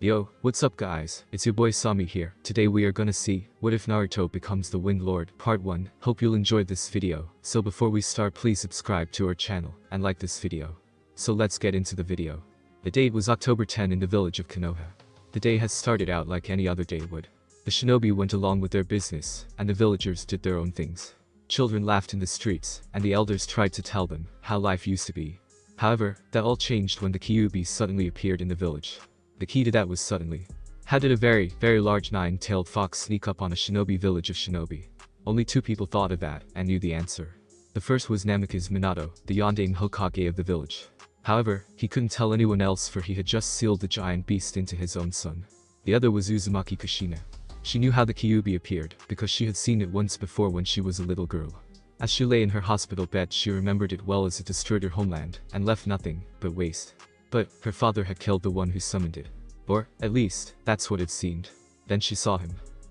Yo, what's up guys, it's your boy Sami here. Today we are gonna see, what if Naruto becomes the Wind Lord, part 1. Hope you'll enjoy this video. So before we start, please subscribe to our channel, and like this video. So let's get into the video. The date was October 10 in the village of Konoha. The day has started out like any other day would. The shinobi went along with their business, and the villagers did their own things. Children laughed in the streets, and the elders tried to tell them how life used to be. However, that all changed when the Kyuubi suddenly appeared in the village. The key to that was suddenly. How did a very large 9-tailed fox sneak up on a shinobi village of shinobi? Only 2 people thought of that and knew the answer. The first was Namikaze Minato, the Yondaime Hokage of the village. However, he couldn't tell anyone else for he had just sealed the giant beast into his own son. The other was Uzumaki Kushina. She knew how the Kyuubi appeared because she had seen it once before when she was a little girl. As she lay in her hospital bed, she remembered it well as it destroyed her homeland and left nothing but waste. But her father had killed the one who summoned it. Or, at least, that's what it seemed. Then she saw him.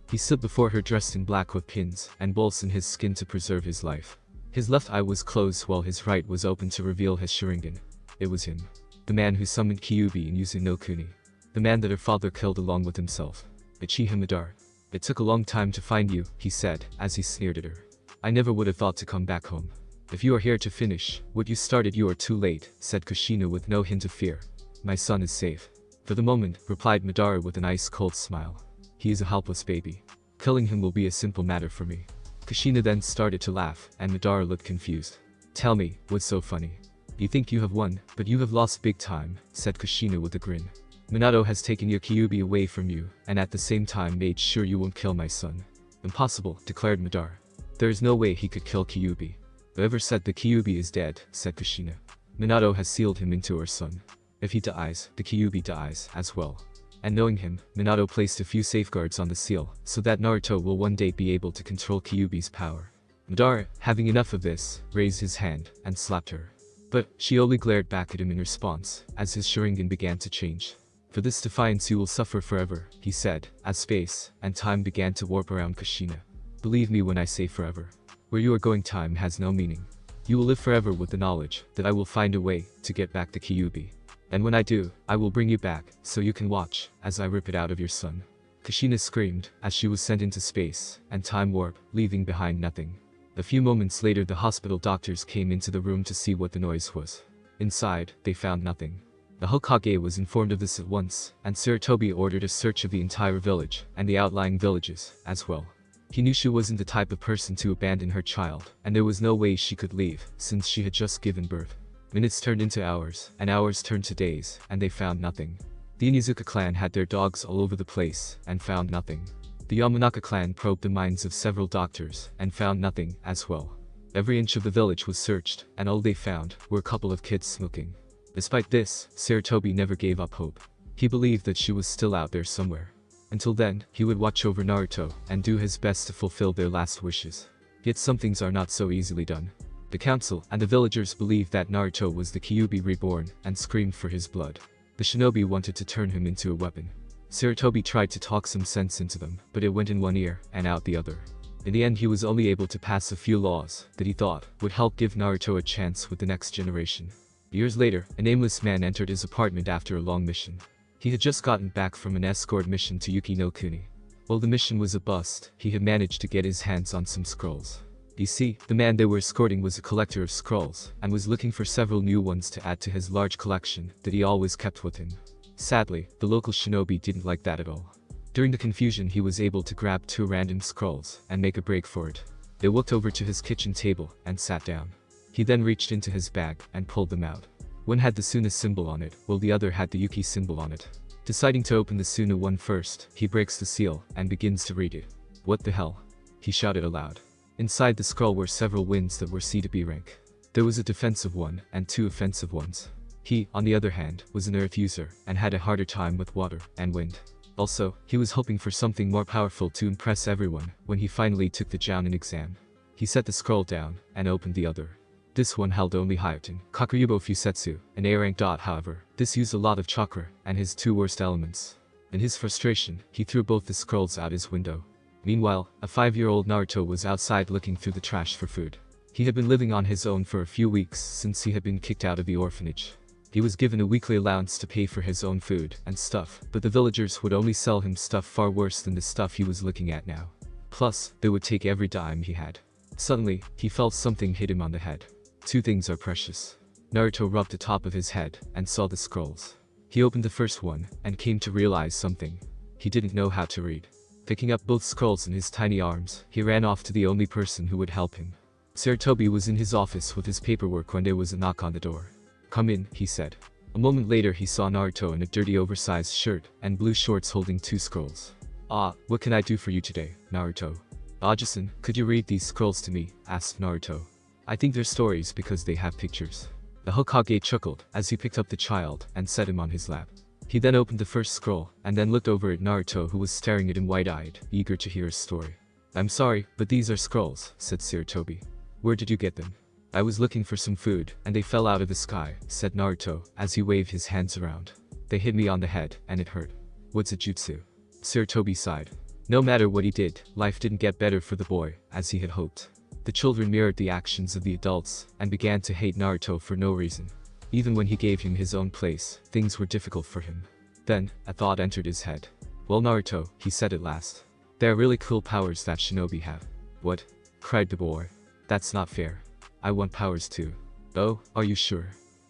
He stood before her dressed in black with pins and bolts in his skin to preserve his life. His left eye was closed while his right was open to reveal his Sharingan. It was him. The man who summoned Kyuubi in Yuzu no Kuni. The man that her father killed along with himself. Uchiha Madara. It took a long time to find you, he said, as he sneered at her. I never would have thought to come back home. If you are here to finish what you started, you are too late, said Kushina with no hint of fear. My son is safe. For the moment, replied Madara with an ice-cold smile. He is a helpless baby. Killing him will be a simple matter for me. Kushina then started to laugh, and Madara looked confused. Tell me, what's so funny? You think you have won, but you have lost big time, said Kushina with a grin. Minato has taken your Kyuubi away from you, and at the same time made sure you won't kill my son. Impossible, declared Madara. There is no way he could kill Kyuubi. Whoever said the Kyuubi is dead, said Kushina. Minato has sealed him into our son. If he dies, the Kyuubi dies as well. And knowing him, Minato placed a few safeguards on the seal, so that Naruto will one day be able to control Kyuubi's power. Madara, having enough of this, raised his hand and slapped her. But she only glared back at him in response, as his Sharingan began to change. For this defiance you will suffer forever, he said, as space and time began to warp around Kushina. Believe me when I say forever. Where you are going, time has no meaning. You will live forever with the knowledge that I will find a way to get back the Kyuubi. And when I do, I will bring you back, so you can watch as I rip it out of your son. Kushina screamed as she was sent into space and time warp, leaving behind nothing. A few moments later, the hospital doctors came into the room to see what the noise was. Inside, they found nothing. The Hokage was informed of this at once, and Sarutobi ordered a search of the entire village and the outlying villages as well. He knew she wasn't the type of person to abandon her child, and there was no way she could leave since she had just given birth. Minutes turned into hours, and hours turned to days, and they found nothing. The Inizuka clan had their dogs all over the place, and found nothing. The Yamanaka clan probed the minds of several doctors, and found nothing as well. Every inch of the village was searched, and all they found were a couple of kids smoking. Despite this, Sarutobi never gave up hope. He believed that she was still out there somewhere. Until then, he would watch over Naruto, and do his best to fulfill their last wishes. Yet some things are not so easily done. The council and the villagers believed that Naruto was the Kyuubi reborn and screamed for his blood. The shinobi wanted to turn him into a weapon. Sarutobi tried to talk some sense into them, but it went in one ear and out the other. In the end, he was only able to pass a few laws that he thought would help give Naruto a chance with the next generation. Years later, a nameless man entered his apartment after a long mission. He had just gotten back from an escort mission to Yuki no Kuni. While the mission was a bust, he had managed to get his hands on some scrolls. You see, the man they were escorting was a collector of scrolls, and was looking for several new ones to add to his large collection that he always kept with him. Sadly, the local shinobi didn't like that at all. During the confusion, he was able to grab 2 random scrolls and make a break for it. They walked over to his kitchen table and sat down. He then reached into his bag and pulled them out. One had the Suna symbol on it, while the other had the Yuki symbol on it. Deciding to open the Suna one first, he breaks the seal and begins to read it. What the hell? He shouted aloud. Inside the scroll were several winds that were C to B rank. There was a defensive one and 2 offensive ones. He, on the other hand, was an earth user and had a harder time with water and wind. Also, he was hoping for something more powerful to impress everyone when he finally took the Jounin exam. He set the scroll down and opened the other. This one held only Hyoten, Kakuryubo Fusetsu, an A rank. However, this used a lot of chakra and his 2 worst elements. In his frustration, he threw both the scrolls out his window. Meanwhile, a 5-year-old Naruto was outside looking through the trash for food. He had been living on his own for a few weeks since he had been kicked out of the orphanage. He was given a weekly allowance to pay for his own food and stuff, but the villagers would only sell him stuff far worse than the stuff he was looking at now. Plus, they would take every dime he had. Suddenly, he felt something hit him on the head. Two things are precious. Naruto rubbed the top of his head and saw the scrolls. He opened the first one and came to realize something. He didn't know how to read. Picking up both scrolls in his tiny arms, he ran off to the only person who would help him. Sarutobi was in his office with his paperwork when there was a knock on the door. "Come in," he said. A moment later he saw Naruto in a dirty oversized shirt and blue shorts holding two scrolls. "Ah, what can I do for you today, Naruto?" "Ajisan, could you read these scrolls to me?" asked Naruto. "I think they're stories because they have pictures." The Hokage chuckled as he picked up the child and set him on his lap. He then opened the first scroll and then looked over at Naruto, who was staring at him wide-eyed, eager to hear his story. "I'm sorry, but these are scrolls," said Sarutobi. "Where did you get them?" "I was looking for some food, and they fell out of the sky," said Naruto as he waved his hands around. "They hit me on the head, and it hurt." "What's a jutsu?" Sarutobi sighed. No matter what he did, life didn't get better for the boy, as he had hoped. The children mirrored the actions of the adults and began to hate Naruto for no reason. Even when he gave him his own place, things were difficult for him. Then, a thought entered his head. "Well, Naruto," he said at last. "There are really cool powers that shinobi have." "What?" cried the boy. "That's not fair. I want powers too." "Oh, are you sure?"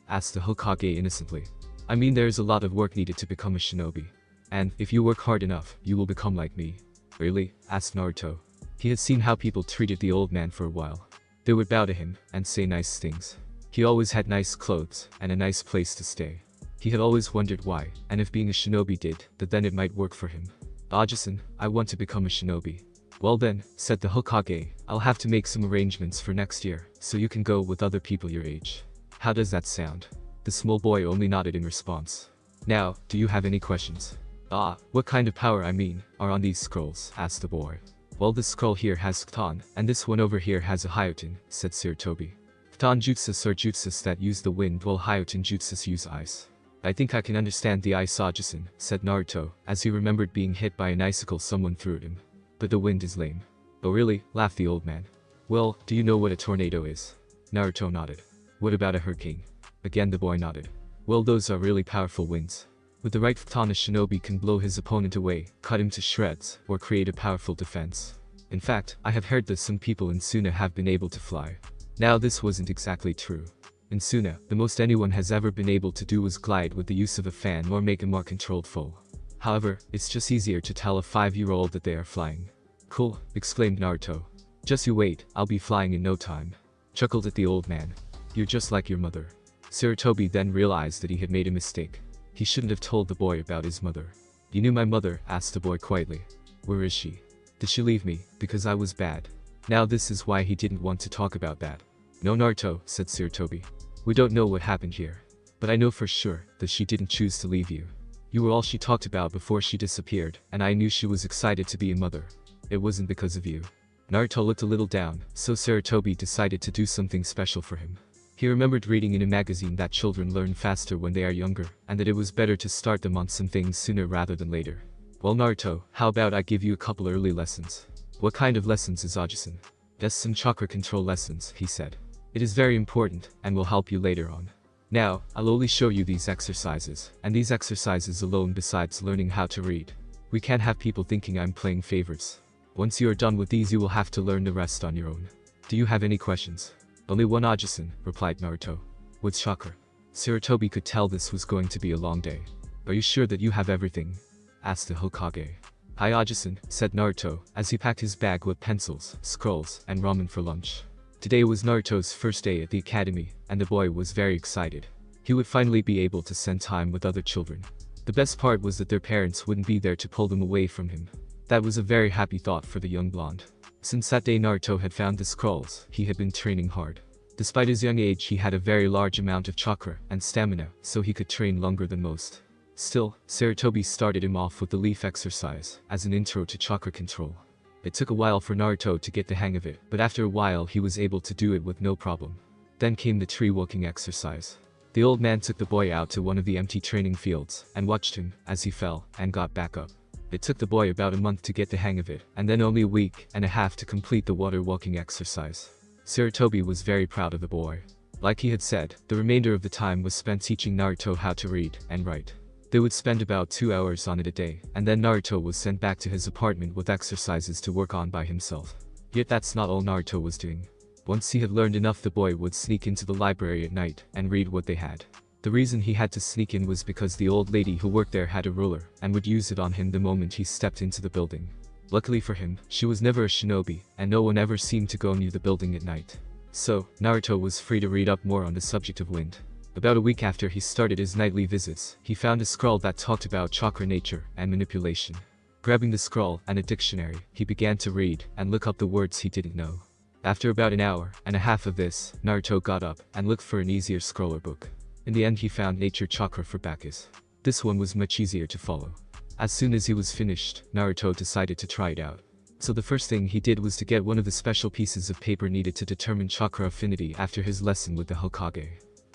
asked the Hokage innocently. "I mean, there is a lot of work needed to become a shinobi. And, if you work hard enough, you will become like me." "Really?" asked Naruto. He had seen how people treated the old man for a while. They would bow to him and say nice things. He always had nice clothes and a nice place to stay. He had always wondered why, and if being a shinobi did, that then it might work for him. "Ajisan, I want to become a shinobi." "Well then," said the Hokage, "I'll have to make some arrangements for next year, so you can go with other people your age. How does that sound?" The small boy only nodded in response. "Now, do you have any questions?" "Ah, what kind of power are on these scrolls?" asked the boy. "Well, this scroll here has Khtan, and this one over here has a Hyoten," said Sarutobi. "Khtan jutsus are jutsus that use the wind, while Hyoten jutsus use ice." "I think I can understand the ice, Ajisan," said Naruto, as he remembered being hit by an icicle someone threw at him. "But the wind is lame." "Oh really?" laughed the old man. "Well, do you know what a tornado is?" Naruto nodded. "What about a hurricane?" Again the boy nodded. "Well, those are really powerful winds. With the right Khtan, a shinobi can blow his opponent away, cut him to shreds, or create a powerful defense. In fact, I have heard that some people in Suna have been able to fly." Now this wasn't exactly true. In Suna, the most anyone has ever been able to do was glide with the use of a fan or make a more controlled fall. However, it's just easier to tell a 5-year-old that they are flying. "Cool," exclaimed Naruto. "Just you wait, I'll be flying in no time," chuckled at the old man. "You're just like your mother." Sarutobi then realized that he had made a mistake. He shouldn't have told the boy about his mother. "You knew my mother?" asked the boy quietly. "Where is she?" "Did she leave me, because I was bad?" Now this is why he didn't want to talk about that. "No, Naruto," said Sarutobi. "We don't know what happened here. But I know for sure that she didn't choose to leave you. You were all she talked about before she disappeared, and I knew she was excited to be a mother. It wasn't because of you." Naruto looked a little down, so Sarutobi decided to do something special for him. He remembered reading in a magazine that children learn faster when they are younger, and that it was better to start them on some things sooner rather than later. "Well, Naruto, how about I give you a couple early lessons?" "What kind of lessons is Ajisan?" "Just some chakra control lessons," he said. "It is very important, and will help you later on. Now, I'll only show you these exercises, and these exercises alone besides learning how to read. We can't have people thinking I'm playing favorites. Once you are done with these you will have to learn the rest on your own. Do you have any questions?" "Only one, Ajisan," replied Naruto. "What's chakra?" Sarutobi could tell this was going to be a long day. "Are you sure that you have everything?" asked the Hokage. "Hi, Ajisan," said Naruto, as he packed his bag with pencils, scrolls, and ramen for lunch. Today was Naruto's first day at the academy, and the boy was very excited. He would finally be able to spend time with other children. The best part was that their parents wouldn't be there to pull them away from him. That was a very happy thought for the young blonde. Since that day Naruto had found the scrolls, he had been training hard. Despite his young age, he had a very large amount of chakra and stamina, so he could train longer than most. Still, Sarutobi started him off with the leaf exercise, as an intro to chakra control. It took a while for Naruto to get the hang of it, but after a while he was able to do it with no problem. Then came the tree walking exercise. The old man took the boy out to one of the empty training fields, and watched him, as he fell, and got back up. It took the boy about a month to get the hang of it, and then only a week and a half to complete the water walking exercise. Sarutobi was very proud of the boy. Like he had said, the remainder of the time was spent teaching Naruto how to read and write. They would spend about 2 hours on it a day, and then Naruto was sent back to his apartment with exercises to work on by himself. Yet that's not all Naruto was doing. Once he had learned enough, the boy would sneak into the library at night and read what they had. The reason he had to sneak in was because the old lady who worked there had a ruler and would use it on him the moment he stepped into the building. Luckily for him, she was never a shinobi, and no one ever seemed to go near the building at night. So, Naruto was free to read up more on the subject of wind. About a week after he started his nightly visits, he found a scroll that talked about chakra nature and manipulation. Grabbing the scroll and a dictionary, he began to read and look up the words he didn't know. After about an hour and a half of this, Naruto got up and looked for an easier scroll or book. In the end, he found Nature Chakra for Bacchus. This one was much easier to follow. As soon as he was finished, Naruto decided to try it out. So the first thing he did was to get one of the special pieces of paper needed to determine chakra affinity after his lesson with the Hokage.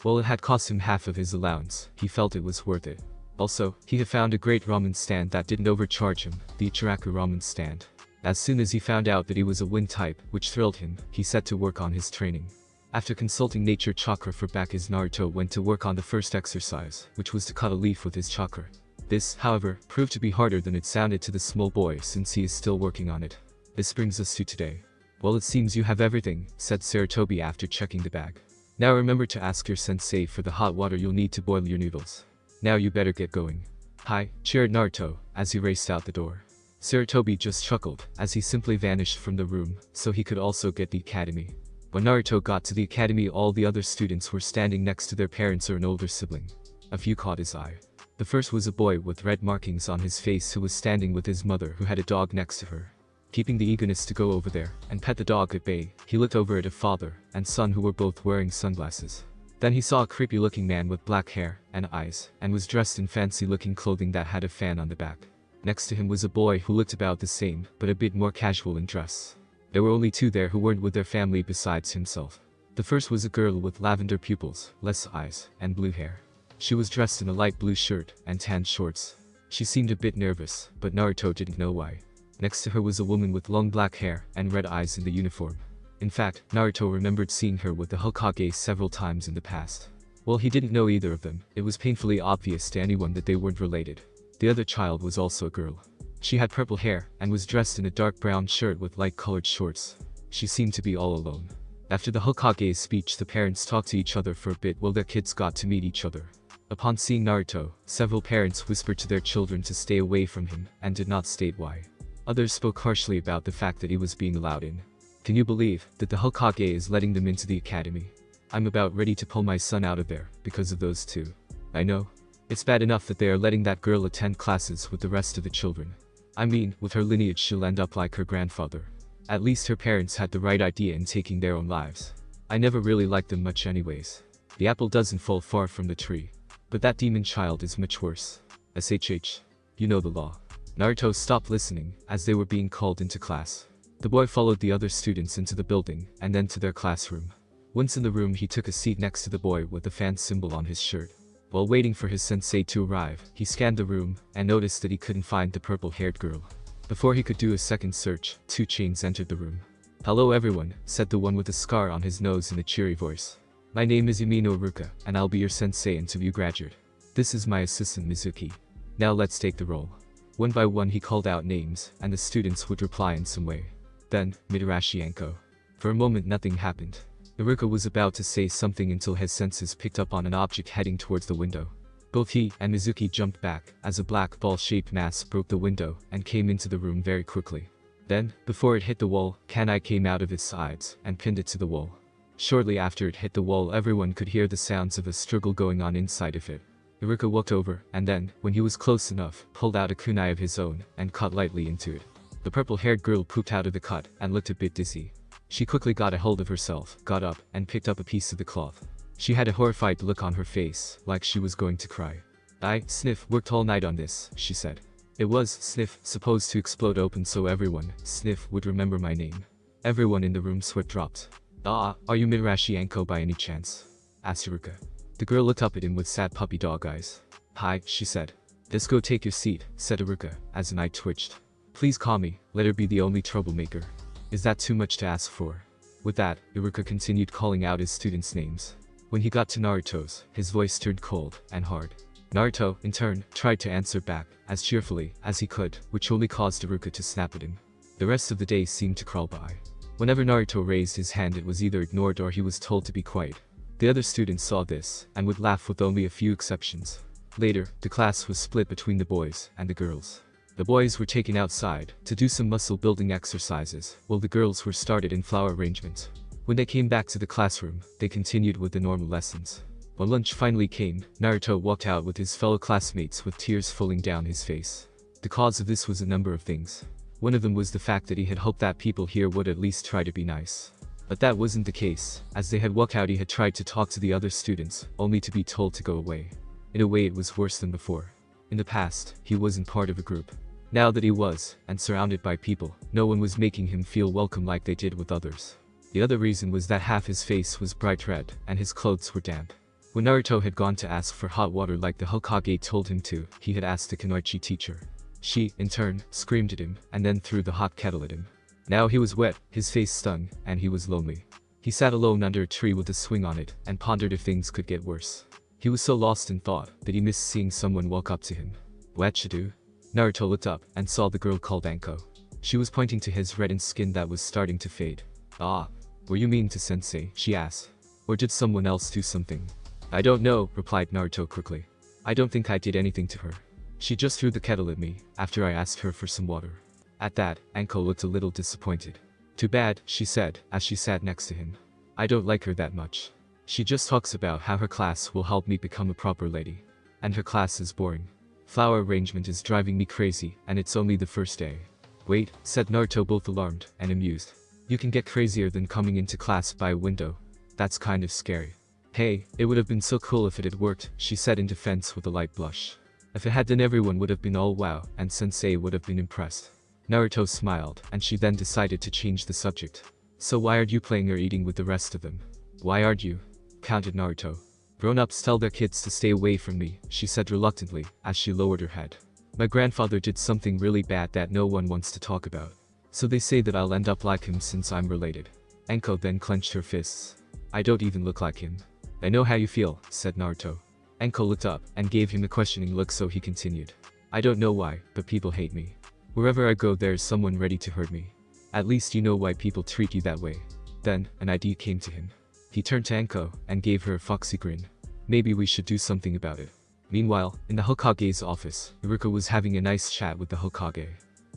While it had cost him half of his allowance, he felt it was worth it. Also, he had found a great ramen stand that didn't overcharge him, the Ichiraku ramen stand. As soon as he found out that he was a wind type, which thrilled him, he set to work on his training. After consulting Nature Chakra for Bacchus, Naruto went to work on the first exercise, which was to cut a leaf with his chakra. This, however, proved to be harder than it sounded to the small boy since he is still working on it. This brings us to today. Well, it seems you have everything, said Sarutobi after checking the bag. Now remember to ask your sensei for the hot water you'll need to boil your noodles. Now you better get going. Hi, cheered Naruto, as he raced out the door. Sarutobi just chuckled, as he simply vanished from the room, so he could also get the academy. When Naruto got to the academy, all the other students were standing next to their parents or an older sibling. A few caught his eye. The first was a boy with red markings on his face who was standing with his mother who had a dog next to her. Keeping the eagerness to go over there and pet the dog at bay, he looked over at a father and son who were both wearing sunglasses. Then he saw a creepy-looking man with black hair and eyes and was dressed in fancy-looking clothing that had a fan on the back. Next to him was a boy who looked about the same, but a bit more casual in dress. There were only two there who weren't with their family besides himself. The first was a girl with lavender pupils, less eyes, and blue hair. She was dressed in a light blue shirt and tan shorts. She seemed a bit nervous, but Naruto didn't know why. Next to her was a woman with long black hair and red eyes in the uniform. In fact, Naruto remembered seeing her with the Hokage several times in the past. While he didn't know either of them, it was painfully obvious to anyone that they weren't related. The other child was also a girl. She had purple hair and was dressed in a dark brown shirt with light-colored shorts. She seemed to be all alone. After the Hokage's speech, the parents talked to each other for a bit while their kids got to meet each other. Upon seeing Naruto, several parents whispered to their children to stay away from him and did not state why. Others spoke harshly about the fact that he was being allowed in. Can you believe that the Hokage is letting them into the academy? I'm about ready to pull my son out of there because of those two. I know. It's bad enough that they are letting that girl attend classes with the rest of the children. I mean, with her lineage she'll end up like her grandfather. At least her parents had the right idea in taking their own lives. I never really liked them much anyways. The apple doesn't fall far from the tree. But that demon child is much worse. SHH. You know the law. Naruto stopped listening, as they were being called into class. The boy followed the other students into the building, and then to their classroom. Once in the room, he took a seat next to the boy with the fan symbol on his shirt. While waiting for his sensei to arrive, he scanned the room, and noticed that he couldn't find the purple-haired girl. Before he could do a second search, 2 Chains entered the room. Hello everyone, said the one with a scar on his nose in a cheery voice. My name is Yumino Ruka, and I'll be your sensei until you graduate. This is my assistant Mizuki. Now let's take the roll. One by one he called out names, and the students would reply in some way. Then, NarutoHinataAnko. For a moment nothing happened. Naruto was about to say something until his senses picked up on an object heading towards the window. Both he and Mizuki jumped back, as a black ball-shaped mass broke the window and came into the room very quickly. Then, before it hit the wall, Kanai came out of its sides and pinned it to the wall. Shortly after it hit the wall, everyone could hear the sounds of a struggle going on inside of it. Naruto walked over, and then, when he was close enough, pulled out a kunai of his own and cut lightly into it. The purple-haired girl pooped out of the cut and looked a bit dizzy. She quickly got a hold of herself, got up, and picked up a piece of the cloth. She had a horrified look on her face, like she was going to cry. I, Sniff, worked all night on this, she said. It was, Sniff, supposed to explode open so everyone, Sniff, would remember my name. Everyone in the room sweat dropped. Are you NarutoHinataAnko by any chance? Asked Ruka. The girl looked up at him with sad puppy dog eyes. Hi, she said. Just go take your seat, said Ruka, as an eye twitched. Please call me, let her be the only troublemaker. Is that too much to ask for? With that, Iruka continued calling out his students' names. When he got to Naruto's, his voice turned cold and hard. Naruto, in turn, tried to answer back, as cheerfully as he could, which only caused Iruka to snap at him. The rest of the day seemed to crawl by. Whenever Naruto raised his hand, it was either ignored or he was told to be quiet. The other students saw this, and would laugh with only a few exceptions. Later, the class was split between the boys and the girls. The boys were taken outside to do some muscle building exercises, while the girls were started in flower arrangement. When they came back to the classroom, they continued with the normal lessons. When lunch finally came, Naruto walked out with his fellow classmates with tears falling down his face. The cause of this was a number of things. One of them was the fact that he had hoped that people here would at least try to be nice. But that wasn't the case. As they had walked out, he had tried to talk to the other students, only to be told to go away. In a way, it was worse than before. In the past, he wasn't part of a group. Now that he was, and surrounded by people, no one was making him feel welcome like they did with others. The other reason was that half his face was bright red, and his clothes were damp. When Naruto had gone to ask for hot water like the Hokage told him to, he had asked the Kunoichi teacher. She, in turn, screamed at him, and then threw the hot kettle at him. Now he was wet, his face stung, and he was lonely. He sat alone under a tree with a swing on it, and pondered if things could get worse. He was so lost in thought, that he missed seeing someone walk up to him. What should do? Naruto looked up, and saw the girl called Anko. She was pointing to his reddened skin that was starting to fade. Ah, were you mean to sensei? She asked. Or did someone else do something? I don't know, replied Naruto quickly. I don't think I did anything to her. She just threw the kettle at me, after I asked her for some water. At that, Anko looked a little disappointed. Too bad, she said, as she sat next to him. I don't like her that much. She just talks about how her class will help me become a proper lady. And her class is boring. Flower arrangement is driving me crazy, and it's only the first day. Wait, said Naruto, both alarmed and amused. You can get crazier than coming into class by a window. That's kind of scary. Hey, it would have been so cool if it had worked, she said in defense with a light blush. If it had, then everyone would have been all wow, and sensei would have been impressed. Naruto smiled, and she then decided to change the subject. So why aren't you playing or eating with the rest of them? Why aren't you? Countered Naruto. Grown-ups tell their kids to stay away from me, she said reluctantly, as she lowered her head. My grandfather did something really bad that no one wants to talk about. So they say that I'll end up like him since I'm related. Anko then clenched her fists. I don't even look like him. I know how you feel, said Naruto. Anko looked up, and gave him a questioning look, so he continued. I don't know why, but people hate me. Wherever I go, there's someone ready to hurt me. At least you know why people treat you that way. Then, an idea came to him. He turned to Anko, and gave her a foxy grin. Maybe we should do something about it. Meanwhile, in the Hokage's office, Iruka was having a nice chat with the Hokage.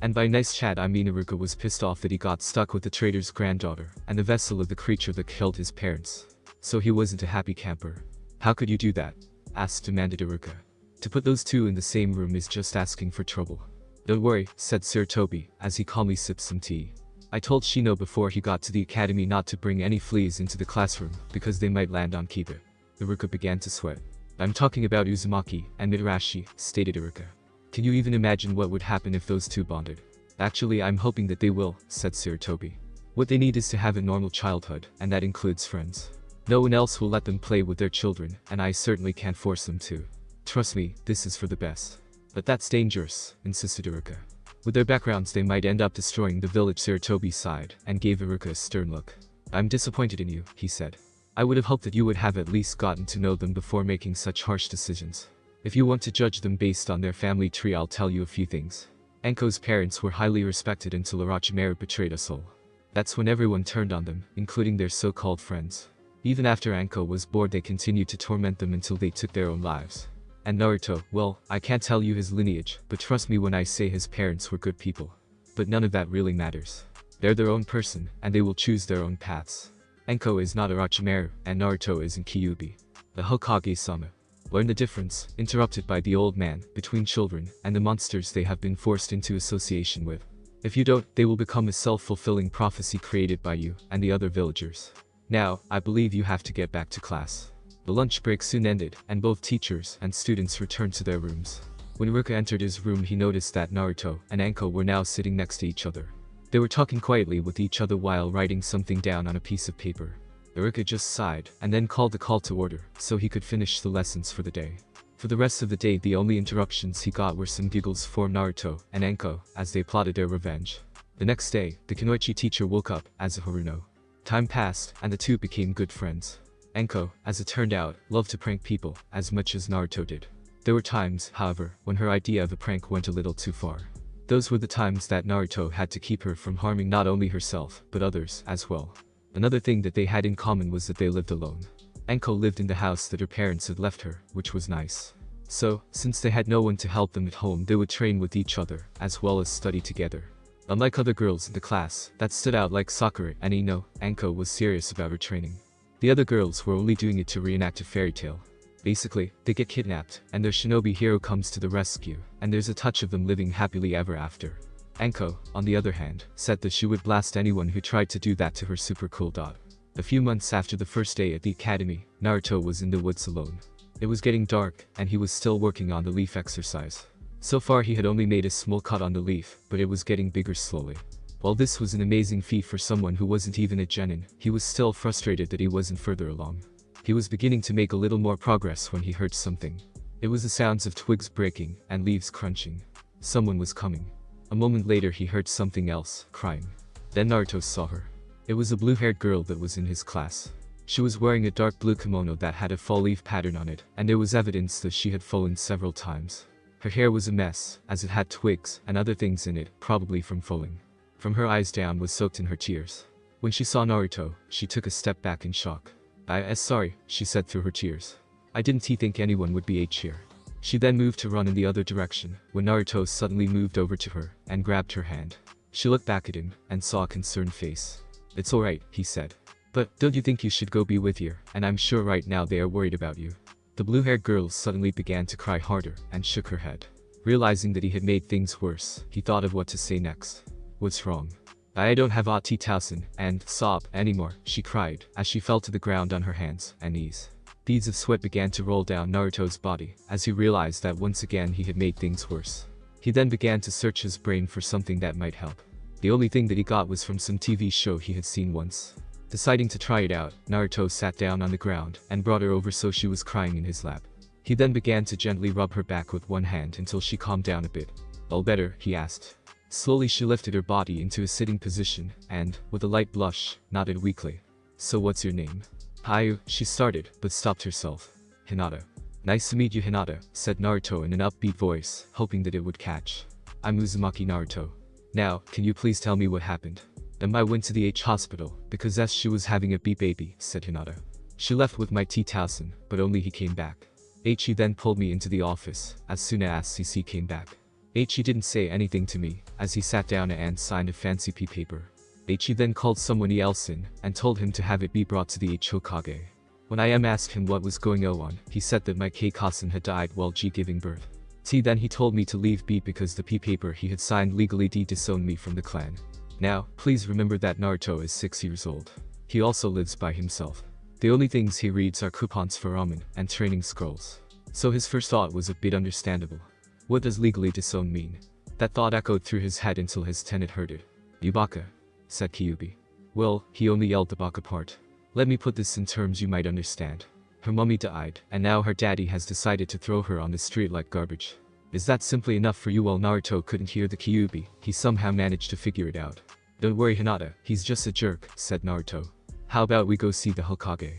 And by nice chat I mean Iruka was pissed off that he got stuck with the trader's granddaughter, and the vessel of the creature that killed his parents. So he wasn't a happy camper. How could you do that? Demanded Iruka. To put those two in the same room is just asking for trouble. Don't worry, said Sir Toby, as he calmly sipped some tea. I told Shino before he got to the academy not to bring any fleas into the classroom, because they might land on Kiba. Iruka began to sweat. I'm talking about Uzumaki and Mitarashi, stated Iruka. Can you even imagine what would happen if those two bonded? Actually, I'm hoping that they will, said Sir Toby. What they need is to have a normal childhood, and that includes friends. No one else will let them play with their children, and I certainly can't force them to. Trust me, this is for the best. But that's dangerous, insisted Iruka. With their backgrounds they might end up destroying the village. Sir Toby sighed, and gave Iruka a stern look. I'm disappointed in you, he said. I would have hoped that you would have at least gotten to know them before making such harsh decisions. If you want to judge them based on their family tree, I'll tell you a few things. Anko's parents were highly respected until Orochimaru betrayed us all. That's when everyone turned on them, including their so-called friends. Even after Anko was bored, they continued to torment them until they took their own lives. And Naruto, well, I can't tell you his lineage, but trust me when I say his parents were good people. But none of that really matters. They're their own person, and they will choose their own paths. Anko is not Orochimaru, and Naruto isn't Kyuubi. The Hokage-sama. Learn the difference, interrupted by the old man, between children and the monsters they have been forced into association with. If you don't, they will become a self-fulfilling prophecy created by you and the other villagers. Now, I believe you have to get back to class. The lunch break soon ended, and both teachers and students returned to their rooms. When Iruka entered his room, he noticed that Naruto and Anko were now sitting next to each other. They were talking quietly with each other while writing something down on a piece of paper. Iruka just sighed, and then called a call to order, so he could finish the lessons for the day. For the rest of the day, the only interruptions he got were some giggles for Naruto and Anko as they plotted their revenge. The next day, the Kunoichi teacher woke up as a Haruno. Time passed, and the two became good friends. Anko, as it turned out, loved to prank people as much as Naruto did. There were times, however, when her idea of a prank went a little too far. Those were the times that Naruto had to keep her from harming not only herself, but others as well. Another thing that they had in common was that they lived alone. Anko lived in the house that her parents had left her, which was nice. So, since they had no one to help them at home, they would train with each other, as well as study together. Unlike other girls in the class that stood out like Sakura and Ino, Anko was serious about her training. The other girls were only doing it to reenact a fairy tale. Basically, they get kidnapped, and their shinobi hero comes to the rescue, and there's a touch of them living happily ever after. Anko, on the other hand, said that she would blast anyone who tried to do that to her super cool dot. A few months after the first day at the academy, Naruto was in the woods alone. It was getting dark, and he was still working on the leaf exercise. So far he had only made a small cut on the leaf, but it was getting bigger slowly. While this was an amazing feat for someone who wasn't even a genin, he was still frustrated that he wasn't further along. He was beginning to make a little more progress when he heard something. It was the sounds of twigs breaking and leaves crunching. Someone was coming. A moment later he heard something else, crying. Then Naruto saw her. It was a blue-haired girl that was in his class. She was wearing a dark blue kimono that had a fall leaf pattern on it, and there was evidence that she had fallen several times. Her hair was a mess, as it had twigs and other things in it, probably from falling. From her eyes down was soaked in her tears. When she saw Naruto, she took a step back in shock. Sorry, she said through her tears. I didn't think anyone would be here. She then moved to run in the other direction, when Naruto suddenly moved over to her and grabbed her hand. She looked back at him and saw a concerned face. It's alright, he said. But, don't you think you should go be with her, and I'm sure right now they are worried about you. The blue-haired girl suddenly began to cry harder and shook her head. Realizing that he had made things worse, he thought of what to say next. What's wrong? I don't have Tausen and sob anymore, she cried, as she fell to the ground on her hands and knees. Beads of sweat began to roll down Naruto's body, as he realized that once again he had made things worse. He then began to search his brain for something that might help. The only thing that he got was from some TV show he had seen once. Deciding to try it out, Naruto sat down on the ground and brought her over so she was crying in his lap. He then began to gently rub her back with one hand until she calmed down a bit. All better, he asked. Slowly she lifted her body into a sitting position and, with a light blush, nodded weakly. So what's your name? Hayu, she started, but stopped herself. Hinata. Nice to meet you, Hinata, said Naruto in an upbeat voice, hoping that it would catch. I'm Uzumaki Naruto. Now, can you please tell me what happened? I went to the hospital, because she was having a baby, said Hinata. She left with my Tausen, but only he came back. He then pulled me into the office, as soon as CC came back. He didn't say anything to me, as he sat down and signed a fancy paper. He then called someone else in, and told him to have it be brought to the Hokage. When I asked him what was going on, he said that my Keikasen had died while giving birth. Then he told me to leave B because the paper he had signed legally disowned me from the clan. Now, please remember that Naruto is 6 years old. He also lives by himself. The only things he reads are coupons for ramen and training scrolls. So his first thought was a bit understandable. What does legally disown mean? That thought echoed through his head until his tenant heard it. Yubaka, said Kyubi. Well, he only yelled the baka part. Let me put this in terms you might understand. Her mummy died, and now her daddy has decided to throw her on the street like garbage. Is that simply enough for you? While Naruto couldn't hear the Kyubi, he somehow managed to figure it out. Don't worry, Hinata, he's just a jerk, said Naruto. How about we go see the Hokage?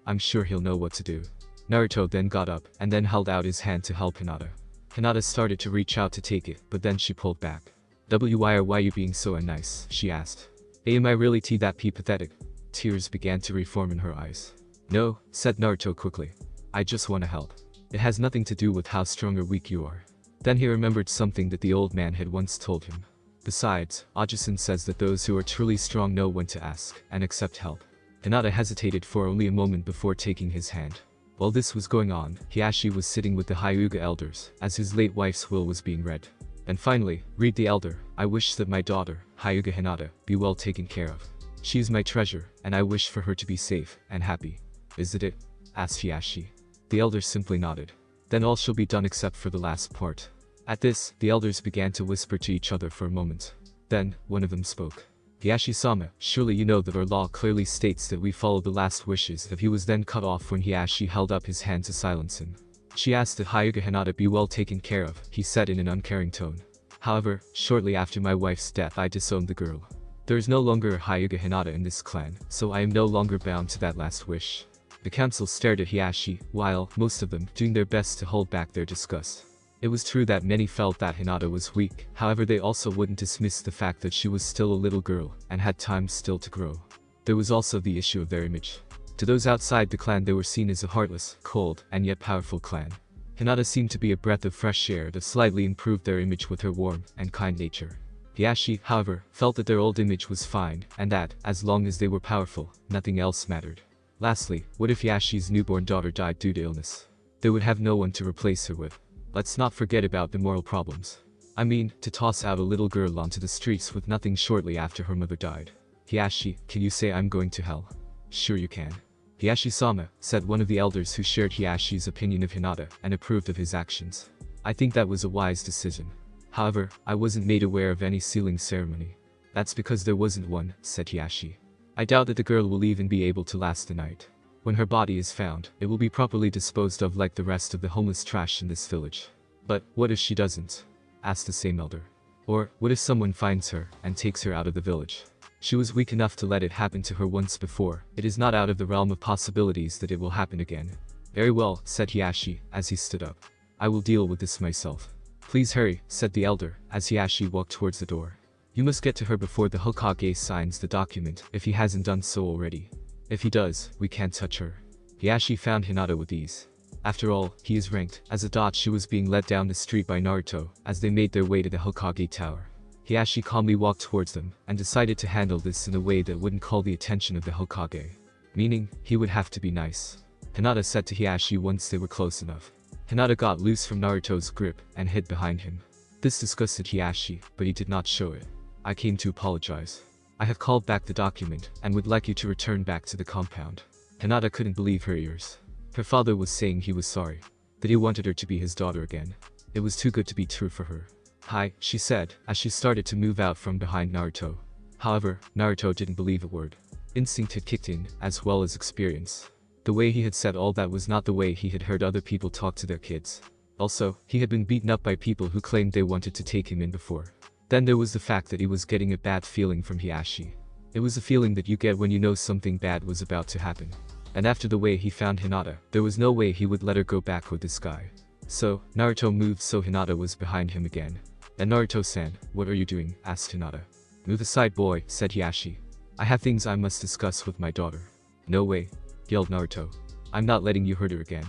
I'm sure he'll know what to do. Naruto then got up, and then held out his hand to help Hinata. Hinata started to reach out to take it, but then she pulled back. Why are you being so unnice? She asked. Am I really that pathetic? Tears began to reform in her eyes. No, said Naruto quickly. I just want to help. It has nothing to do with how strong or weak you are. Then he remembered something that the old man had once told him. Besides, Ajusen says that those who are truly strong know when to ask and accept help. Hinata hesitated for only a moment before taking his hand. While this was going on, Hiashi was sitting with the Hyuga elders, as his late wife's will was being read. And finally, read the elder, I wish that my daughter, Hyuga Hinata, be well taken care of. She is my treasure, and I wish for her to be safe and happy. Is it? Asked Hiashi. The elders simply nodded. Then all shall be done except for the last part. At this, the elders began to whisper to each other for a moment. Then, one of them spoke. Hiashi-sama, surely you know that our law clearly states that we follow the last wishes. That he was then cut off when Hiashi held up his hand to silence him. She asked that Hyuga Hinata be well taken care of, he said in an uncaring tone. However, shortly after my wife's death I disowned the girl. There is no longer a Hyuga Hinata in this clan, so I am no longer bound to that last wish. The council stared at Hiashi, while most of them doing their best to hold back their disgust. It was true that many felt that Hinata was weak, however they also wouldn't dismiss the fact that she was still a little girl and had time still to grow. There was also the issue of their image. To those outside the clan they were seen as a heartless, cold, and yet powerful clan. Hinata seemed to be a breath of fresh air that slightly improved their image with her warm and kind nature. Hiashi, however, felt that their old image was fine, and that, as long as they were powerful, nothing else mattered. Lastly, what if Hiashi's newborn daughter died due to illness? They would have no one to replace her with. Let's not forget about the moral problems. I mean, to toss out a little girl onto the streets with nothing shortly after her mother died. Hiashi, can you say I'm going to hell? Sure you can. Hiashi-sama, said one of the elders who shared Hiashi's opinion of Hinata and approved of his actions. I think that was a wise decision. However, I wasn't made aware of any sealing ceremony. That's because there wasn't one, said Hiashi. I doubt that the girl will even be able to last the night. When her body is found, it will be properly disposed of like the rest of the homeless trash in this village. But what if she doesn't? Asked the same elder. Or, what if someone finds her and takes her out of the village? She was weak enough to let it happen to her once before. It is not out of the realm of possibilities that it will happen again. Very well, said Hiashi, as he stood up. I will deal with this myself. Please hurry, said the elder, as Hiashi walked towards the door. You must get to her before the Hokage signs the document, if he hasn't done so already. If he does, we can't touch her. Hiashi found Hinata with ease. After all, he is ranked. As a dot she was being led down the street by Naruto, as they made their way to the Hokage tower. Hiashi calmly walked towards them, and decided to handle this in a way that wouldn't call the attention of the Hokage. Meaning, he would have to be nice. Hinata said to Hiashi once they were close enough. Hinata got loose from Naruto's grip, and hid behind him. This disgusted Hiashi, but he did not show it. I came to apologize. I have called back the document, and would like you to return back to the compound. Hinata couldn't believe her ears. Her father was saying he was sorry. That he wanted her to be his daughter again. It was too good to be true for her. Hi, she said, as she started to move out from behind Naruto. However, Naruto didn't believe a word. Instinct had kicked in, as well as experience. The way he had said all that was not the way he had heard other people talk to their kids. Also, he had been beaten up by people who claimed they wanted to take him in before. Then there was the fact that he was getting a bad feeling from Hiashi. It was a feeling that you get when you know something bad was about to happen. And after the way he found Hinata, there was no way he would let her go back with this guy. So, Naruto moved so Hinata was behind him again. And Naruto-san, what are you doing? Asked Hinata. Move aside boy, said Hiashi. I have things I must discuss with my daughter. No way, yelled Naruto. I'm not letting you hurt her again.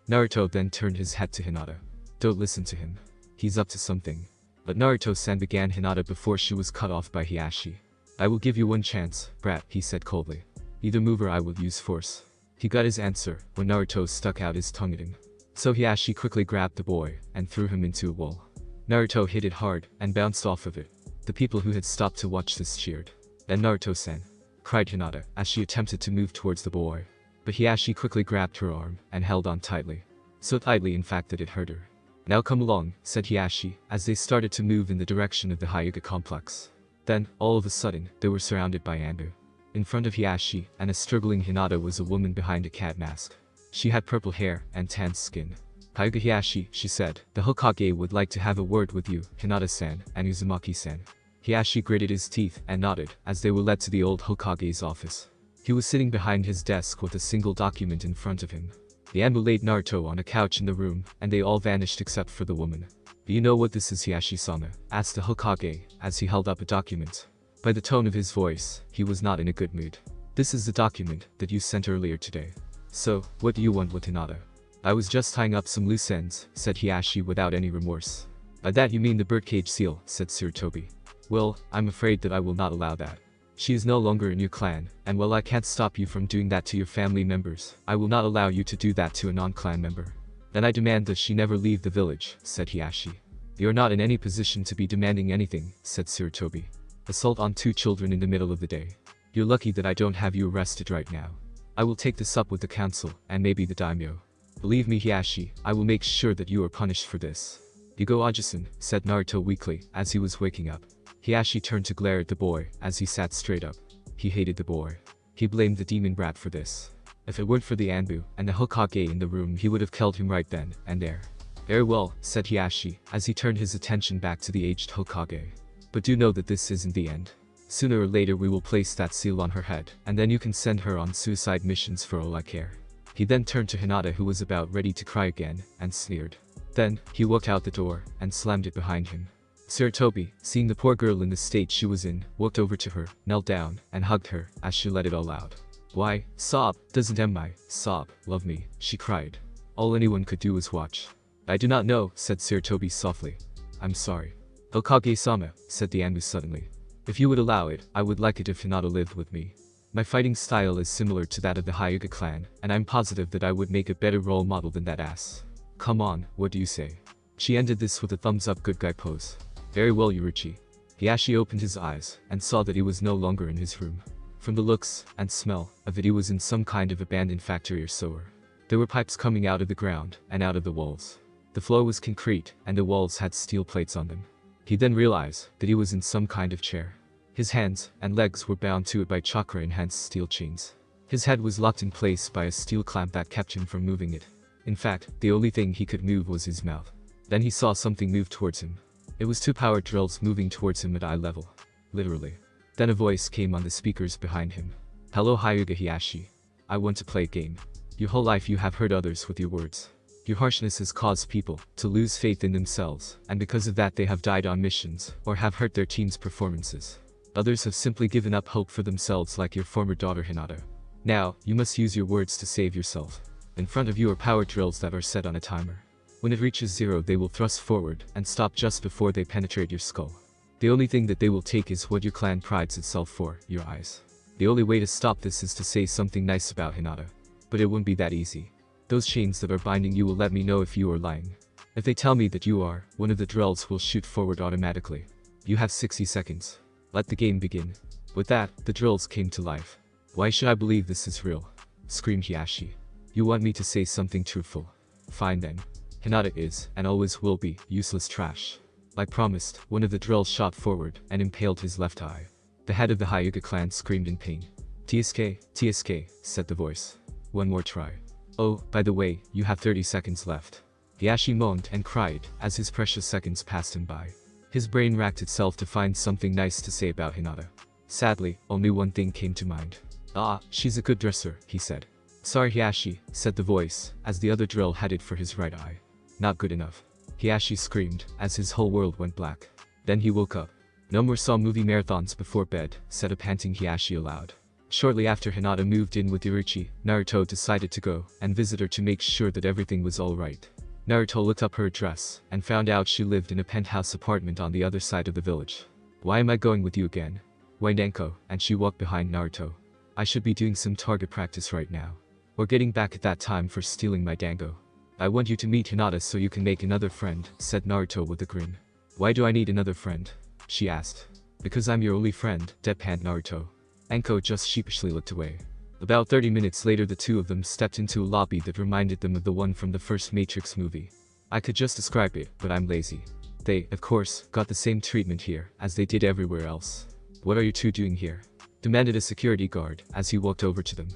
Naruto then turned his head to Hinata. Don't listen to him. He's up to something. But Naruto-san began Hinata before she was cut off by Hiashi. I will give you one chance, brat, he said coldly. Either move or I will use force. He got his answer when Naruto stuck out his tongue at him. So Hiashi quickly grabbed the boy and threw him into a wall. Naruto hit it hard and bounced off of it. The people who had stopped to watch this cheered. Then Naruto-san, cried Hinata as she attempted to move towards the boy. But Hiashi quickly grabbed her arm and held on tightly. So tightly in fact that it hurt her. Now come along, said Hiashi, as they started to move in the direction of the Hyuga complex. Then, all of a sudden, they were surrounded by Anbu. In front of Hiashi and a struggling Hinata was a woman behind a cat mask. She had purple hair and tan skin. Hyuga Hiashi, she said, the Hokage would like to have a word with you, Hinata-san and Uzumaki-san. Hiashi gritted his teeth and nodded as they were led to the old Hokage's office. He was sitting behind his desk with a single document in front of him. The Anbu laid Naruto on a couch in the room, and they all vanished except for the woman. Do you know what this is, Hiashi-sama? Asked the Hokage, as he held up a document. By the tone of his voice, he was not in a good mood. This is the document that you sent earlier today. So, what do you want with Hinata? I was just tying up some loose ends, said Hiashi without any remorse. By that you mean the birdcage seal, said Tsurutobi. Well, I'm afraid that I will not allow that. She is no longer in your clan, and while I can't stop you from doing that to your family members, I will not allow you to do that to a non-clan member. Then I demand that she never leave the village, said Hiashi. You are not in any position to be demanding anything, said Tsurutobi. Assault on 2 children in the middle of the day. You're lucky that I don't have you arrested right now. I will take this up with the council, and maybe the daimyo. Believe me Hiashi, I will make sure that you are punished for this. You go Aja-san, said Naruto weakly, as he was waking up. Hiashi turned to glare at the boy, as he sat straight up. He hated the boy. He blamed the demon brat for this. If it weren't for the Anbu and the Hokage in the room he would have killed him right then and there. Very well, said Hiashi, as he turned his attention back to the aged Hokage. But do know that this isn't the end. Sooner or later we will place that seal on her head, and then you can send her on suicide missions for all I care. He then turned to Hinata, who was about ready to cry again, and sneered. Then, he walked out the door, and slammed it behind him. Sarutobi, seeing the poor girl in the state she was in, walked over to her, knelt down, and hugged her, as she let it all out. Why, sob, doesn't Emma, sob, love me, she cried. All anyone could do was watch. I do not know, said Sarutobi softly. I'm sorry. Hokage-sama, said the Anbu suddenly. If you would allow it, I would like it if Hinata lived with me. My fighting style is similar to that of the Hyuga clan, and I'm positive that I would make a better role model than that ass. Come on, what do you say? She ended this with a thumbs up good guy pose. Very well, Yuruchi. Hiyashi opened his eyes, and saw that he was no longer in his room. From the looks, and smell, of it he was in some kind of abandoned factory or sewer. There were pipes coming out of the ground, and out of the walls. The floor was concrete, and the walls had steel plates on them. He then realized that he was in some kind of chair. His hands and legs were bound to it by chakra-enhanced steel chains. His head was locked in place by a steel clamp that kept him from moving it. In fact, the only thing he could move was his mouth. Then he saw something move towards him. It was two power drills moving towards him at eye level. Literally. Then a voice came on the speakers behind him. Hello Hyuga Hiyashi. I want to play a game. Your whole life you have hurt others with your words. Your harshness has caused people to lose faith in themselves, and because of that they have died on missions, or have hurt their team's performances. Others have simply given up hope for themselves like your former daughter Hinata. Now, you must use your words to save yourself. In front of you are power drills that are set on a timer. When it reaches 0 they will thrust forward and stop just before they penetrate your skull. The only thing that they will take is what your clan prides itself for, your eyes. The only way to stop this is to say something nice about Hinata. But it won't be that easy. Those chains that are binding you will let me know if you are lying. If they tell me that you are, one of the drills will shoot forward automatically. You have 60 seconds. Let the game begin. With that, the drills came to life. Why should I believe this is real? Screamed Hiyashi. You want me to say something truthful? Fine then. Hinata is, and always will be, useless trash. Like promised, one of the drills shot forward and impaled his left eye. The head of the Hyuga clan screamed in pain. TSK, said the voice. One more try. Oh, by the way, you have 30 seconds left. Hiyashi moaned and cried as his precious seconds passed him by. His brain racked itself to find something nice to say about Hinata. Sadly, only one thing came to mind. Ah, she's a good dresser, he said. Sorry Hiyashi, said the voice, as the other drill headed for his right eye. Not good enough. Hiyashi screamed, as his whole world went black. Then he woke up. No more saw movie marathons before bed, said a panting Hiyashi aloud. Shortly after Hinata moved in with Yuruchi, Naruto decided to go and visit her to make sure that everything was alright. Naruto looked up her address, and found out she lived in a penthouse apartment on the other side of the village. Why am I going with you again? Whined Anko, and she walked behind Naruto. I should be doing some target practice right now. Or getting back at that time for stealing my dango. I want you to meet Hinata so you can make another friend, said Naruto with a grin. Why do I need another friend? She asked. Because I'm your only friend, deadpanned Naruto. Anko just sheepishly looked away. About 30 minutes later the two of them stepped into a lobby that reminded them of the one from the first Matrix movie. I could just describe it, but I'm lazy. They, of course, got the same treatment here, as they did everywhere else. What are you two doing here? Demanded a security guard, as he walked over to them.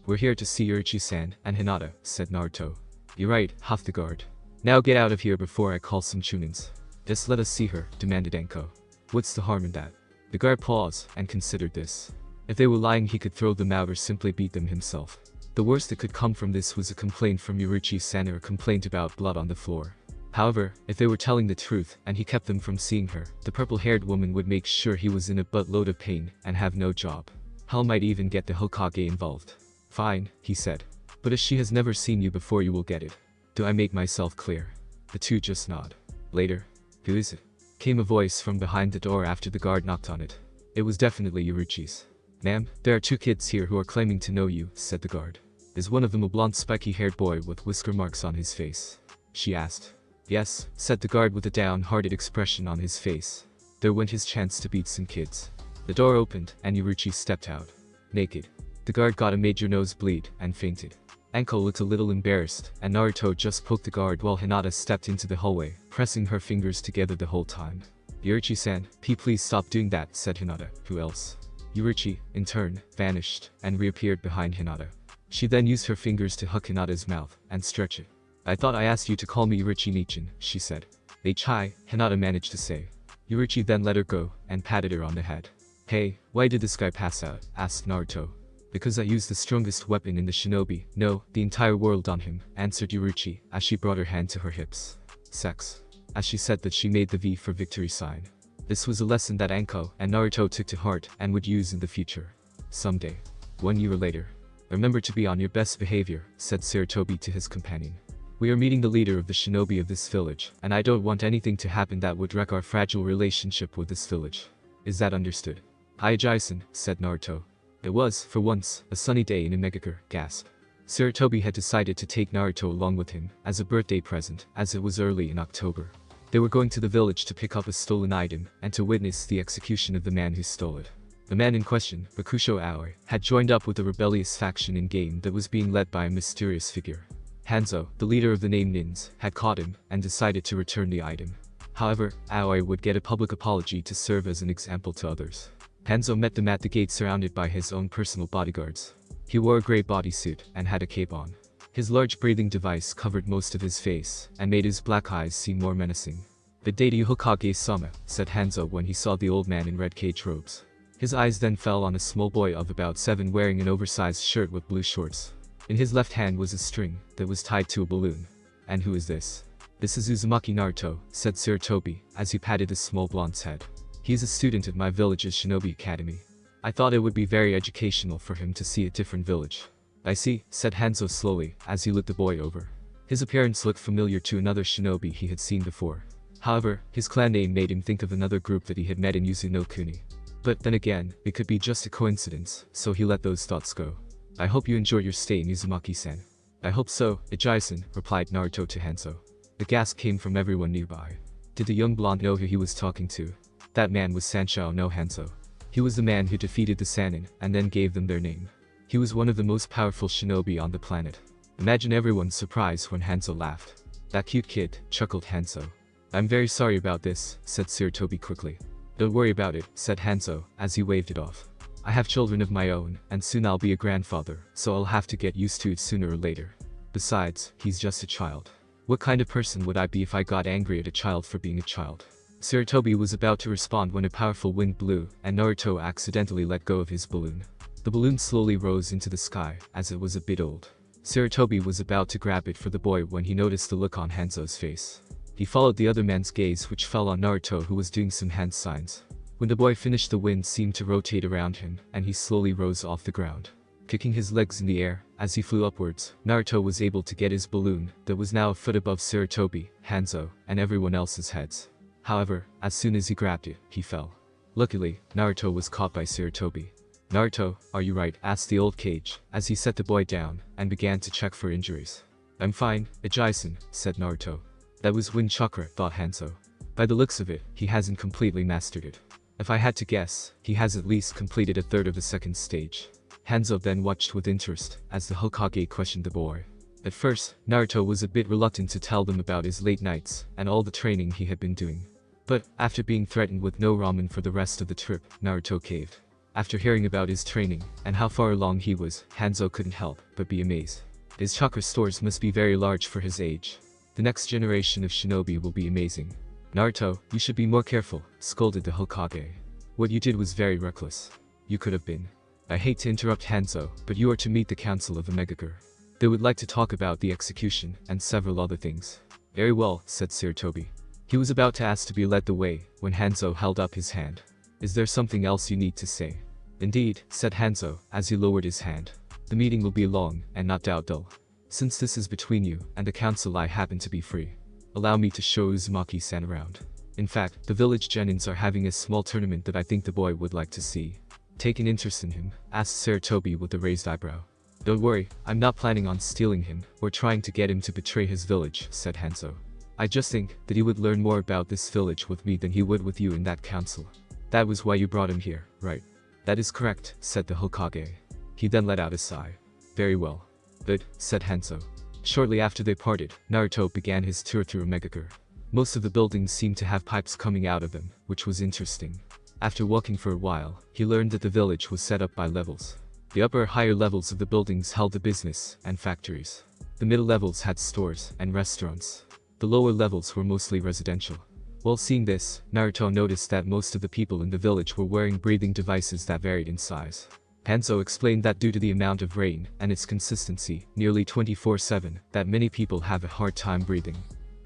We're here to see Yuruchi-san and Hinata, said Naruto. You're right, huffed the guard. Now get out of here before I call some chunins. Just let us see her, demanded Anko. What's the harm in that? The guard paused, and considered this. If they were lying he could throw them out or simply beat them himself. The worst that could come from this was a complaint from Yuruchi-san or a complaint about blood on the floor. However, if they were telling the truth and he kept them from seeing her, the purple-haired woman would make sure he was in a buttload of pain and have no job. Hell might even get the Hokage involved. Fine, he said. But if she has never seen you before you will get it. Do I make myself clear? The two just nod. Later. Who is it? Came a voice from behind the door after the guard knocked on it. It was definitely Yuruchi's. Ma'am, there are two kids here who are claiming to know you, said the guard. Is one of them a blonde spiky-haired boy with whisker marks on his face? She asked. Yes, said the guard with a downhearted expression on his face. There went his chance to beat some kids. The door opened, and Yuruchi stepped out. Naked. The guard got a major nosebleed, and fainted. Anko looked a little embarrassed, and Naruto just poked the guard while Hinata stepped into the hallway, pressing her fingers together the whole time. Yuruchi-san, please stop doing that, said Hinata. Who else? Yuruchi, in turn, vanished, and reappeared behind Hinata. She then used her fingers to hook Hinata's mouth, and stretch it. I thought I asked you to call me Yuruchi-nichan, she said. Chai, Hinata managed to say. Yuruchi then let her go, and patted her on the head. Hey, why did this guy pass out? Asked Naruto. Because I used the strongest weapon in the shinobi, no, the entire world on him, answered Yuruchi, as she brought her hand to her hips. Sex. As she said that she made the V for victory sign. This was a lesson that Anko and Naruto took to heart and would use in the future. Someday. 1 year later. Remember to be on your best behavior, said Sarutobi to his companion. We are meeting the leader of the shinobi of this village, and I don't want anything to happen that would wreck our fragile relationship with this village. Is that understood? Hi Jason, said Naruto. It was, for once, a sunny day in Imegakure, gasp. Sarutobi had decided to take Naruto along with him, as a birthday present, as it was early in October. They were going to the village to pick up a stolen item, and to witness the execution of the man who stole it. The man in question, Bakusho Aoi, had joined up with a rebellious faction in-game that was being led by a mysterious figure. Hanzo, the leader of the named Nins, had caught him, and decided to return the item. However, Aoi would get a public apology to serve as an example to others. Hanzo met them at the gate surrounded by his own personal bodyguards. He wore a grey bodysuit, and had a cape on. His large breathing device covered most of his face, and made his black eyes seem more menacing. "Good day to you Hokage-sama," said Hanzo when he saw the old man in red cage robes. His eyes then fell on a small boy of about 7 wearing an oversized shirt with blue shorts. In his left hand was a string that was tied to a balloon. "And who is this?" "This is Uzumaki Naruto," said Sarutobi, as he patted the small blonde's head. "He is a student at my village's shinobi academy. I thought it would be very educational for him to see a different village." "I see," said Hanzo slowly, as he looked the boy over. His appearance looked familiar to another shinobi he had seen before. However, his clan name made him think of another group that he had met in Yuzu-no-Kuni. But then again, it could be just a coincidence, so he let those thoughts go. "I hope you enjoy your stay in Uzumaki-sen." "I hope so, Ijai-san," replied Naruto to Hanzo. The gasp came from everyone nearby. Did the young blonde know who he was talking to? That man was Sanshou no Hanzo. He was the man who defeated the Sannin, and then gave them their name. He was one of the most powerful shinobi on the planet. Imagine everyone's surprise when Hanzo laughed. "That cute kid," chuckled Hanzo. "I'm very sorry about this," said Sarutobi quickly. "Don't worry about it," said Hanzo, as he waved it off. "I have children of my own, and soon I'll be a grandfather, so I'll have to get used to it sooner or later. Besides, he's just a child. What kind of person would I be if I got angry at a child for being a child?" Sarutobi was about to respond when a powerful wind blew, and Naruto accidentally let go of his balloon. The balloon slowly rose into the sky, as it was a bit old. Sarutobi was about to grab it for the boy when he noticed the look on Hanzo's face. He followed the other man's gaze, which fell on Naruto, who was doing some hand signs. When the boy finished, the wind seemed to rotate around him, and he slowly rose off the ground. Kicking his legs in the air, as he flew upwards, Naruto was able to get his balloon, that was now a foot above Sarutobi, Hanzo, and everyone else's heads. However, as soon as he grabbed it, he fell. Luckily, Naruto was caught by Sarutobi. "Naruto, are you right?" asked the old cage, as he set the boy down, and began to check for injuries. "I'm fine, Ijai-san," said Naruto. "That was wind chakra," thought Hanzo. "By the looks of it, he hasn't completely mastered it. If I had to guess, he has at least completed a third of the second stage." Hanzo then watched with interest, as the Hokage questioned the boy. At first, Naruto was a bit reluctant to tell them about his late nights, and all the training he had been doing. But, after being threatened with no ramen for the rest of the trip, Naruto caved. After hearing about his training, and how far along he was, Hanzo couldn't help but be amazed. His chakra stores must be very large for his age. The next generation of shinobi will be amazing. "Naruto, you should be more careful," scolded the Hokage. "What you did was very reckless. You could have been." "I hate to interrupt Hanzo, but you are to meet the Council of Imegakure. They would like to talk about the execution, and several other things." "Very well," said Sarutobi. He was about to ask to be led the way, when Hanzo held up his hand. "Is there something else you need to say?" "Indeed," said Hanzo, as he lowered his hand. "The meeting will be long, and not doubt dull. Since this is between you and the council, I happen to be free. Allow me to show Uzumaki-san around. In fact, the village genins are having a small tournament that I think the boy would like to see." "Take an interest in him?" asked Sarutobi with a raised eyebrow. "Don't worry, I'm not planning on stealing him, or trying to get him to betray his village," said Hanzo. "I just think that he would learn more about this village with me than he would with you in that council. That was why you brought him here, right?" "That is correct," said the Hokage. He then let out a sigh. "Very well. Good," said Hanzo. Shortly after they parted, Naruto began his tour through Imegakure. Most of the buildings seemed to have pipes coming out of them, which was interesting. After walking for a while, he learned that the village was set up by levels. The upper, higher levels of the buildings held the business and factories. The middle levels had stores and restaurants. The lower levels were mostly residential. While seeing this, Naruto noticed that most of the people in the village were wearing breathing devices that varied in size. Hanzo explained that due to the amount of rain and its consistency, nearly 24/7, that many people have a hard time breathing.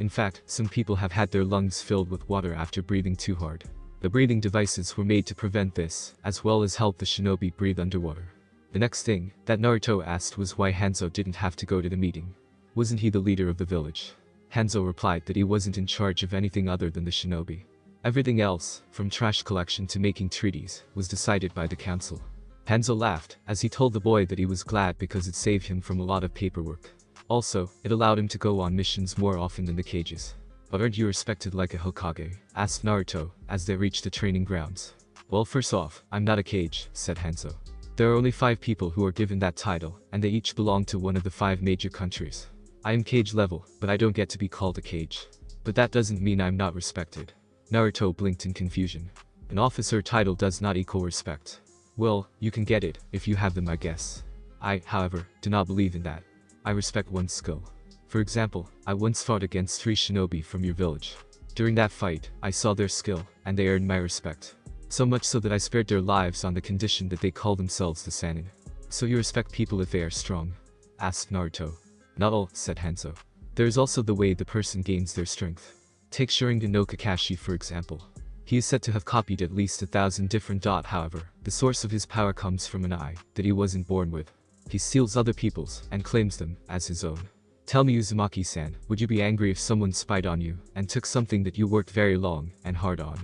In fact, some people have had their lungs filled with water after breathing too hard. The breathing devices were made to prevent this, as well as help the shinobi breathe underwater. The next thing that Naruto asked was why Hanzo didn't have to go to the meeting. Wasn't he the leader of the village? Hanzo replied that he wasn't in charge of anything other than the shinobi. Everything else, from trash collection to making treaties, was decided by the council. Hanzo laughed as he told the boy that he was glad because it saved him from a lot of paperwork. Also, it allowed him to go on missions more often than the cages. But aren't you respected like a Hokage? Asked Naruto as they reached the training grounds. Well, first off, I'm not a kage, said Hanzo. There are only 5 people who are given that title, and they each belong to one of the 5 major countries. I am kage level, but I don't get to be called a kage. But that doesn't mean I'm not respected. Naruto blinked in confusion. An officer title does not equal respect. Well, you can get it, if you have them I guess. I, however, do not believe in that. I respect one's skill. For example, I once fought against 3 shinobi from your village. During that fight, I saw their skill, and they earned my respect. So much so that I spared their lives on the condition that they call themselves the Sannin. So you respect people if they are strong? Asked Naruto. Not all, said Hanzo. There is also the way the person gains their strength. Take Sharingan no Kakashi for example. He is said to have copied at least 1,000 different. However, the source of his power comes from an eye that he wasn't born with. He steals other people's and claims them as his own. Tell me Uzumaki-san, would you be angry if someone spied on you and took something that you worked very long and hard on?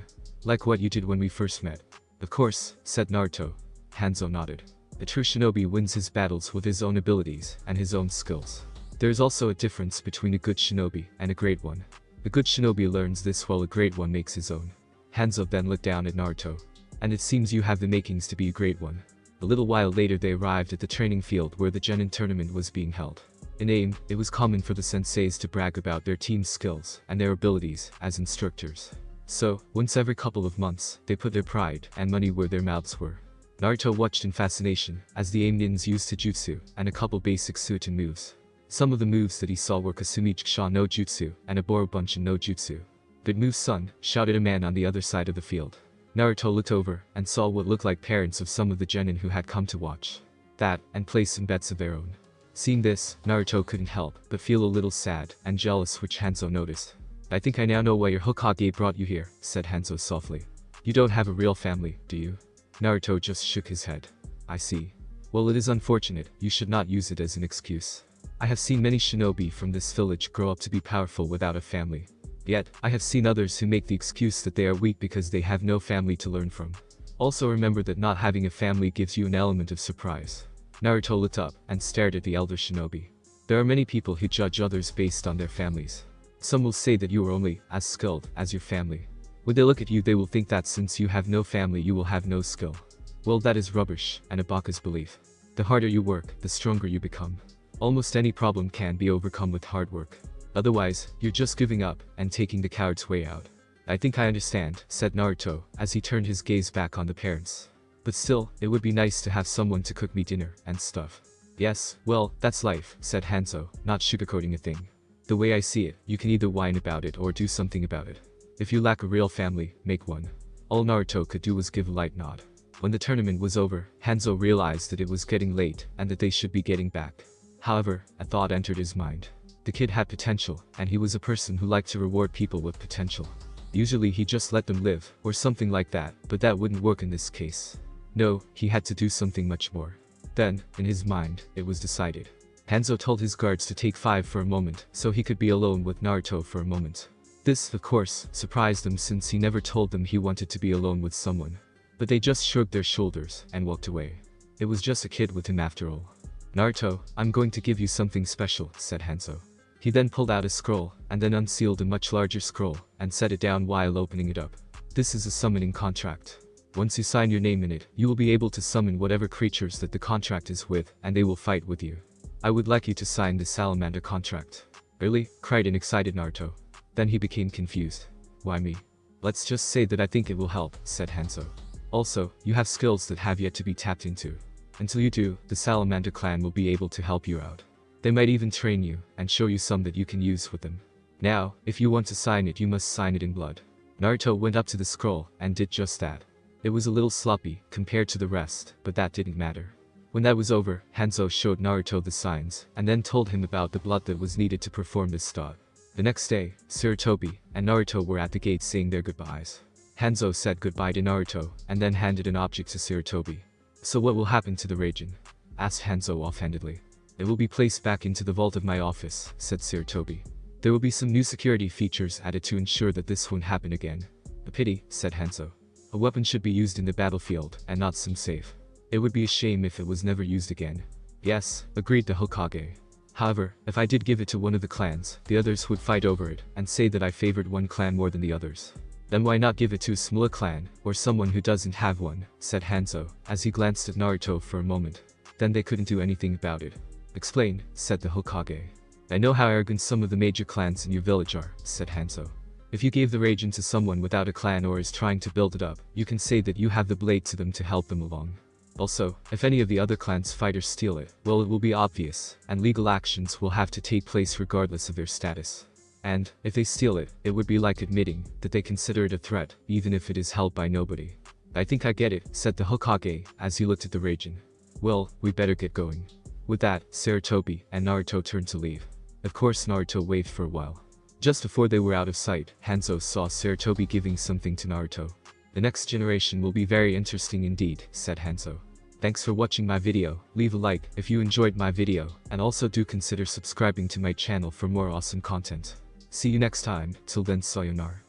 Like what you did when we first met. Of course, said Naruto. Hanzo nodded. The true shinobi wins his battles with his own abilities and his own skills. There is also a difference between a good shinobi and a great one. The good shinobi learns this while a great one makes his own. Hanzo then looked down at Naruto. And it seems you have the makings to be a great one. A little while later they arrived at the training field where the Genin tournament was being held. In AIM, it was common for the senseis to brag about their team's skills and their abilities as instructors. So, once every couple of months, they put their pride and money where their mouths were. Naruto watched in fascination as the AIM nins used Taijutsu and a couple basic Suiton moves. Some of the moves that he saw were Kasumichika no Jutsu and a Borobunshin no Jutsu. Good move son, shouted a man on the other side of the field. Naruto looked over and saw what looked like parents of some of the genin who had come to watch that and place some bets of their own. Seeing this, Naruto couldn't help but feel a little sad and jealous, which Hanzo noticed. I think I now know why your Hokage brought you here, said Hanzo softly. You don't have a real family, do you? Naruto just shook his head. I see. Well, it is unfortunate, you should not use it as an excuse. I have seen many shinobi from this village grow up to be powerful without a family. Yet, I have seen others who make the excuse that they are weak because they have no family to learn from. Also remember that not having a family gives you an element of surprise. Naruto looked up and stared at the elder shinobi. There are many people who judge others based on their families. Some will say that you are only as skilled as your family. When they look at you they will think that since you have no family you will have no skill. Well, that is rubbish and a Baka's belief. The harder you work, the stronger you become. Almost any problem can be overcome with hard work. Otherwise, you're just giving up and taking the coward's way out. I think I understand, said Naruto as he turned his gaze back on the parents. But still, it would be nice to have someone to cook me dinner and stuff. Yes, well, that's life, said Hanzo, not sugarcoating a thing. The way I see it, you can either whine about it or do something about it. If you lack a real family, make one. All Naruto could do was give a light nod. When the tournament was over, Hanzo realized that it was getting late and that they should be getting back. However, a thought entered his mind. The kid had potential, and he was a person who liked to reward people with potential. Usually he just let them live, or something like that, but that wouldn't work in this case. No, he had to do something much more. Then, in his mind, it was decided. Hanzo told his guards to take 5 for a moment, so he could be alone with Naruto for a moment. This, of course, surprised them since he never told them he wanted to be alone with someone. But they just shrugged their shoulders and walked away. It was just a kid with him after all. Naruto, I'm going to give you something special, said Hanzo. He then pulled out a scroll, and then unsealed a much larger scroll, and set it down while opening it up. This is a summoning contract. Once you sign your name in it, you will be able to summon whatever creatures that the contract is with, and they will fight with you. I would like you to sign the salamander contract. Really? Cried an excited Naruto. Then he became confused. Why me? Let's just say that I think it will help, said Hanzo. Also, you have skills that have yet to be tapped into. Until you do, the salamander clan will be able to help you out. They might even train you, and show you some that you can use with them. Now, if you want to sign it you must sign it in blood. Naruto went up to the scroll, and did just that. It was a little sloppy compared to the rest, but that didn't matter. When that was over, Hanzo showed Naruto the signs, and then told him about the blood that was needed to perform this stunt. The next day, Sarutobi and Naruto were at the gate saying their goodbyes. Hanzo said goodbye to Naruto, and then handed an object to Sarutobi. "So what will happen to the Raijin?" asked Hanzo offhandedly. "It will be placed back into the vault of my office," said Sarutobi. "There will be some new security features added to ensure that this won't happen again." "A pity," said Hanzo. "A weapon should be used in the battlefield, and not some safe. It would be a shame if it was never used again." "Yes," agreed the Hokage. "However, if I did give it to one of the clans, the others would fight over it, and say that I favored one clan more than the others. Then why not give it to a smaller clan, or someone who doesn't have one," said Hanzo, as he glanced at Naruto for a moment. "Then they couldn't do anything about it." "Explain," said the Hokage. "I know how arrogant some of the major clans in your village are," said Hanzo. "If you gave the Raijin to someone without a clan or is trying to build it up, you can say that you have the blade to them to help them along. Also, if any of the other clans' fighters steal it, well, it will be obvious, and legal actions will have to take place regardless of their status. And, if they steal it, it would be like admitting that they consider it a threat, even if it is held by nobody." "I think I get it," said the Hokage, as he looked at the Raijin. "Well, we better get going." With that, Sarutobi and Naruto turned to leave. Of course Naruto waved for a while. Just before they were out of sight, Hanzo saw Sarutobi giving something to Naruto. "The next generation will be very interesting indeed," said Hanzo. Thanks for watching my video. Leave a like if you enjoyed my video, and also do consider subscribing to my channel for more awesome content. See you next time. Till then, sayonara.